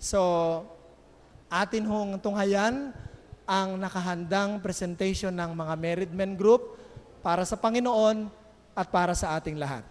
So, atin hong tunghayan ang nakahandang presentation ng mga Married Men Group para sa Panginoon at para sa ating lahat.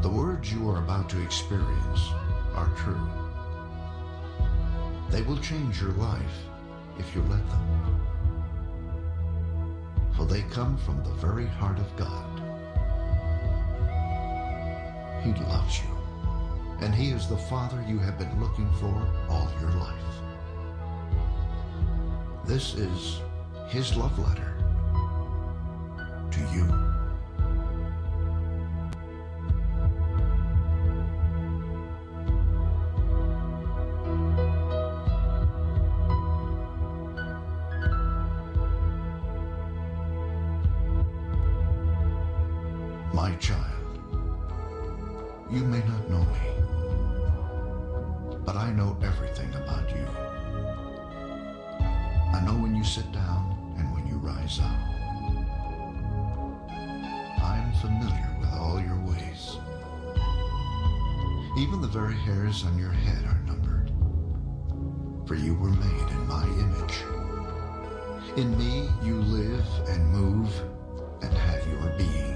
The words you are about to experience are true. They will change your life if you let them. For they come from the very heart of God. He loves you, and He is the Father you have been looking for all your life. This is His love letter to you. My child, you may not know me, but I know everything about you. I know when you sit down and when you rise up. I am familiar with all your ways. Even the very hairs on your head are numbered, for you were made in my image. In me you live and move and have your being.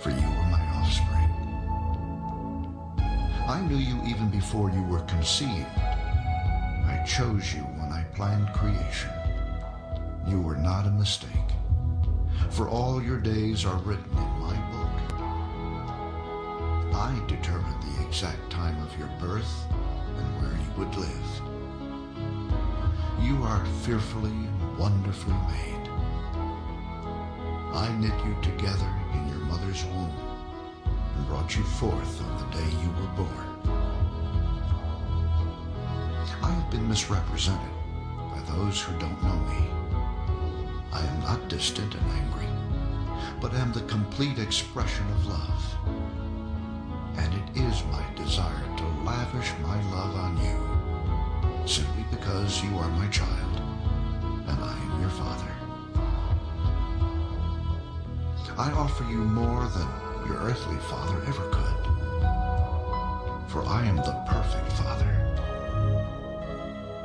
For you are my offspring. I knew you even before you were conceived. I chose you when I planned creation. You were not a mistake, for all your days are written in my book. I determined the exact time of your birth and where you would live. You are fearfully and wonderfully made. I knit you together in your mother's womb and brought you forth on the day you were born. I have been misrepresented by those who don't know me. I am not distant and angry, but am the complete expression of love. And it is my desire to lavish my love on you, simply because you are my child and I am your father. I offer you more than your earthly father ever could, for I am the perfect Father.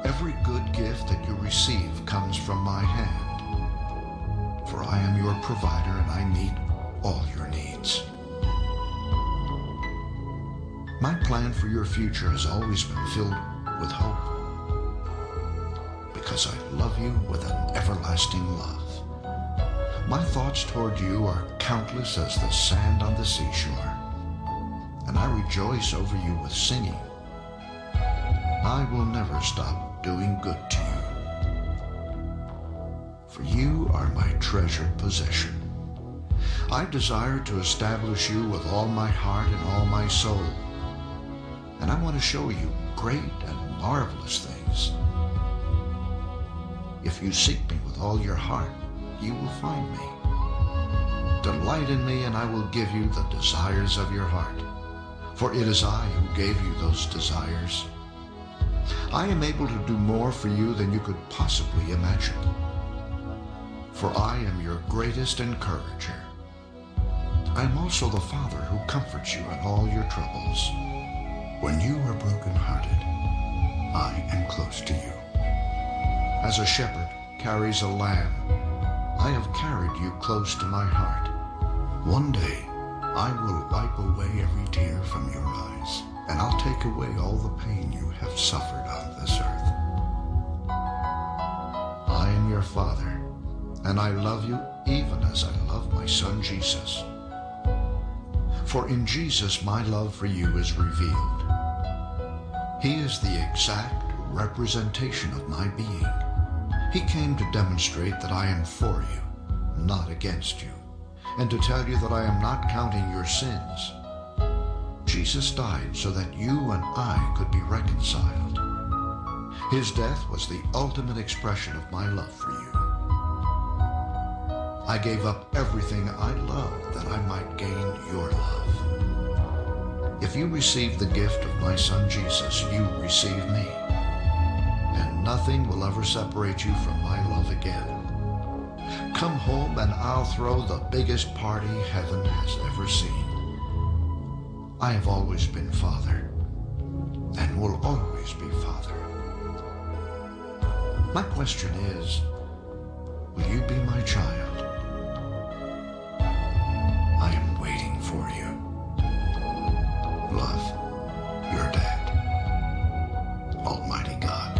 Every good gift that you receive comes from my hand, for I am your provider and I meet all your needs. My plan for your future has always been filled with hope, because I love you with an everlasting love. My thoughts toward you are countless as the sand on the seashore, and I rejoice over you with singing. I will never stop doing good to you, for you are my treasured possession. I desire to establish you with all my heart and all my soul, and I want to show you great and marvelous things. If you seek me with all your heart, you will find me. Delight in me, and I will give you the desires of your heart. For it is I who gave you those desires. I am able to do more for you than you could possibly imagine. For I am your greatest encourager. I am also the Father who comforts you in all your troubles. When you are brokenhearted, I am close to you. As a shepherd carries a lamb, I have carried you close to my heart. One day, I will wipe away every tear from your eyes, and I'll take away all the pain you have suffered on this earth. I am your Father, and I love you even as I love my Son Jesus. For in Jesus my love for you is revealed. He is the exact representation of my being. He came to demonstrate that I am for you, not against you, and to tell you that I am not counting your sins. Jesus died so that you and I could be reconciled. His death was the ultimate expression of my love for you. I gave up everything I loved that I might gain your love. If you receive the gift of my Son Jesus, you receive me, and nothing will ever separate you from my love again. Come home and I'll throw the biggest party heaven has ever seen. I have always been Father, and will always be Father. My question is, will you be my child? I am waiting for you. Love, your dad, Almighty God.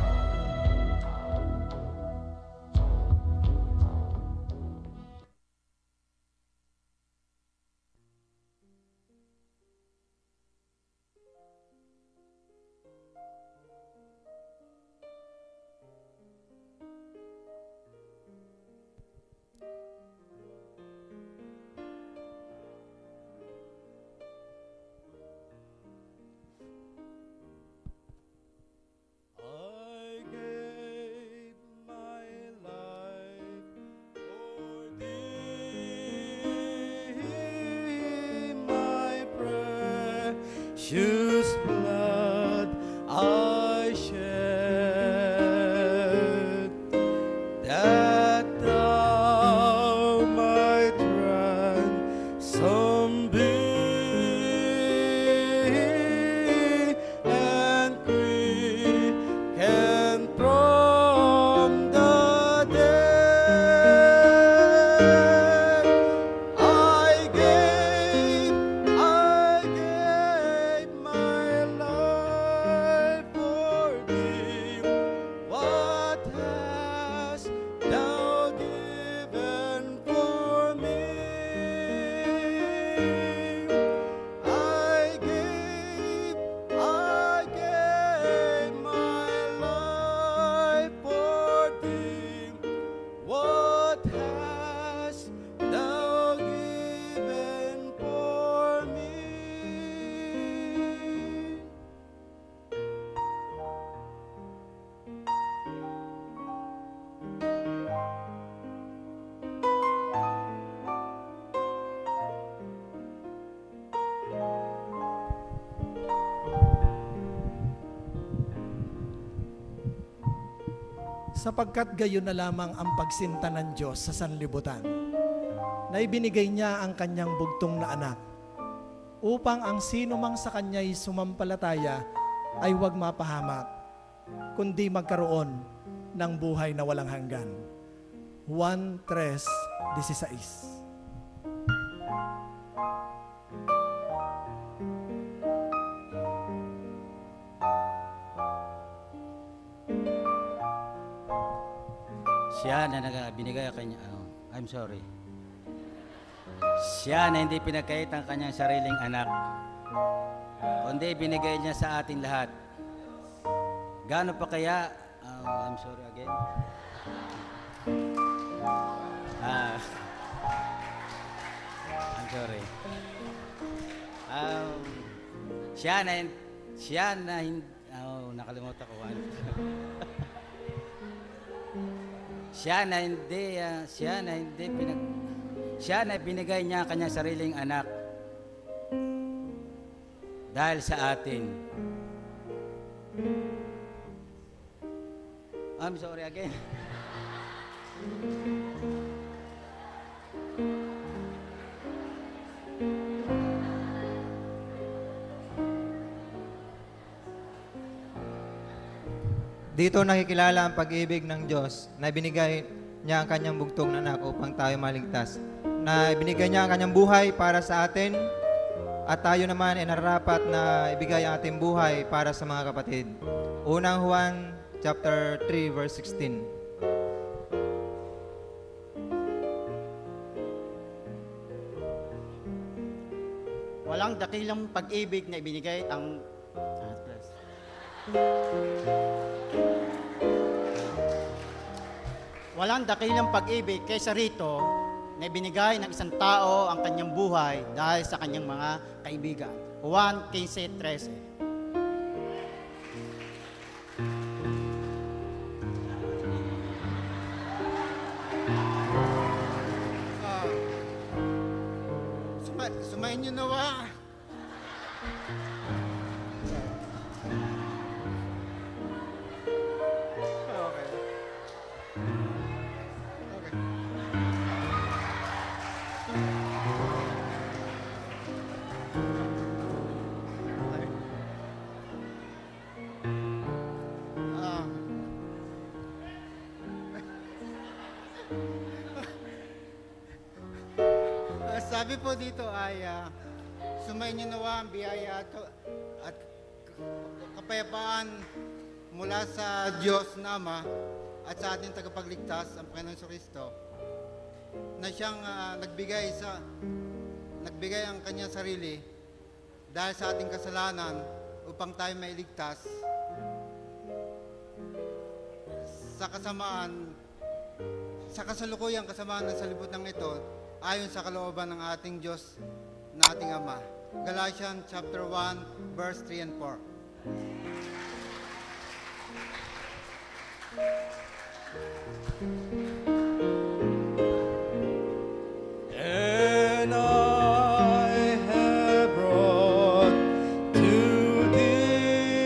I gave my life for thee, my precious blood I shed, that thou might ransom me and quicken from the dead. I gave my life for thee. What hast thou given for me? I gave my life for thee. What hast thou given for me? Sapagkat gayon na lamang ang pagsinta ng Diyos sa sanlibutan, na ibinigay niya ang kanyang bugtong na anak, upang ang sino mang sa kanya'y sumampalataya ay huwag mapahamak, kundi magkaroon ng buhay na walang hanggan. Juan 3:16. Siya na binigay kanya, I'm sorry. Siya na hindi pinagkait ang kanyang sariling anak, kundi binigay niya sa ating lahat. Gaano pa kaya, I'm sorry again. I'm sorry. Nakalimutan ko. Siya na binigay niya ang kanyang sariling anak dahil sa atin. I'm sorry again. Dito nakikilala ang pag-ibig ng Diyos na ibinigay niya ang kanyang bugtong na anak upang tayo maligtas. Na ibinigay niya ang kanyang buhay para sa atin at tayo naman ay nararapat na ibigay ang ating buhay para sa mga kapatid. Unang Juan chapter 3 verse 16. Walang dakilang pag-ibig na ibinigay ang Walang dakilang pag-ibig kaysa rito na ibinigay ng isang tao ang kanyang buhay dahil sa kanyang mga kaibigan. Juan 15:13. Sumayin niyo nawa. Okay. Sabi po dito ay sumayin niyo nawa ang biyaya at kapayapaan mula sa Diyos na Ama at sa ating tagapagligtas, ang Panginoon Kristo, na siyang nagbigay ang kanyang sarili dahil sa ating kasalanan upang tayo mailigtas sa kasalukuyang kasamaan ng salibutang ito ayon sa kalooban ng ating Diyos na ating Ama. Galatians chapter 1 verse 3 and 4. And I have brought to thee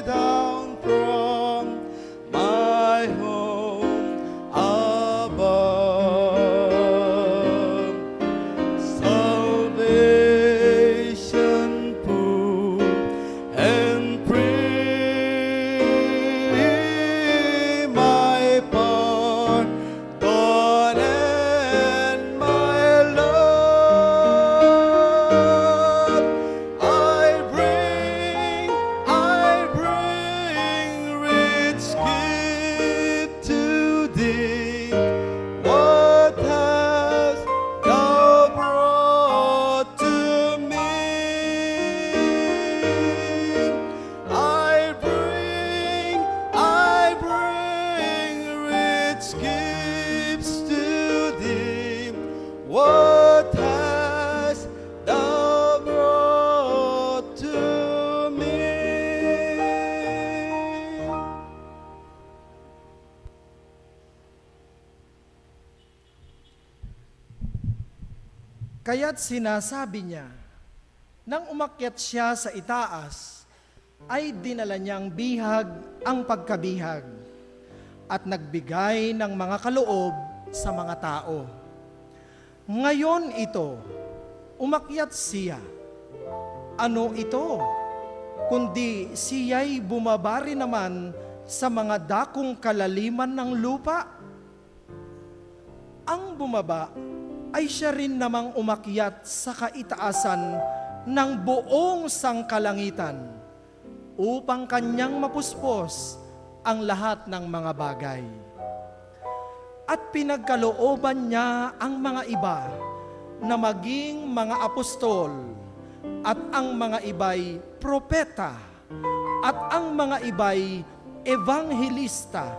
down from my home above salvation full and free, my pardon and my love. I bring rich gift to thee. What hast thou brought to me? I bring rich gifts to thee. What hast thou brought to me? Kaya't sinasabi niya, nang umakyat siya sa itaas, ay dinala niyang bihag ang pagkabihag at nagbigay ng mga kaloob sa mga tao. Ngayon ito, umakyat siya. Ano ito? Kundi siya'y bumabari naman sa mga dakong kalaliman ng lupa. Ang bumaba ay siya rin namang umakyat sa kaitaasan ng buong sangkalangitan upang kanyang mapuspos ang lahat ng mga bagay. At pinagkalooban niya ang mga iba na maging mga apostol, at ang mga iba'y propeta, at ang mga iba'y evangelista,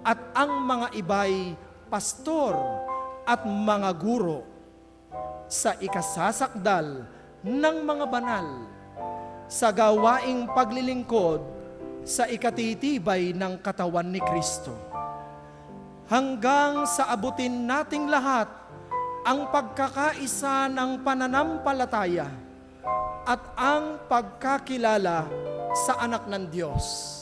at ang mga iba'y pastor at mga guro sa ikasasakdal ng mga banal, sa gawaing paglilingkod sa ikatitibay ng katawan ni Kristo, hanggang sa abutin nating lahat ang pagkakaisa ng pananampalataya at ang pagkakilala sa anak ng Diyos,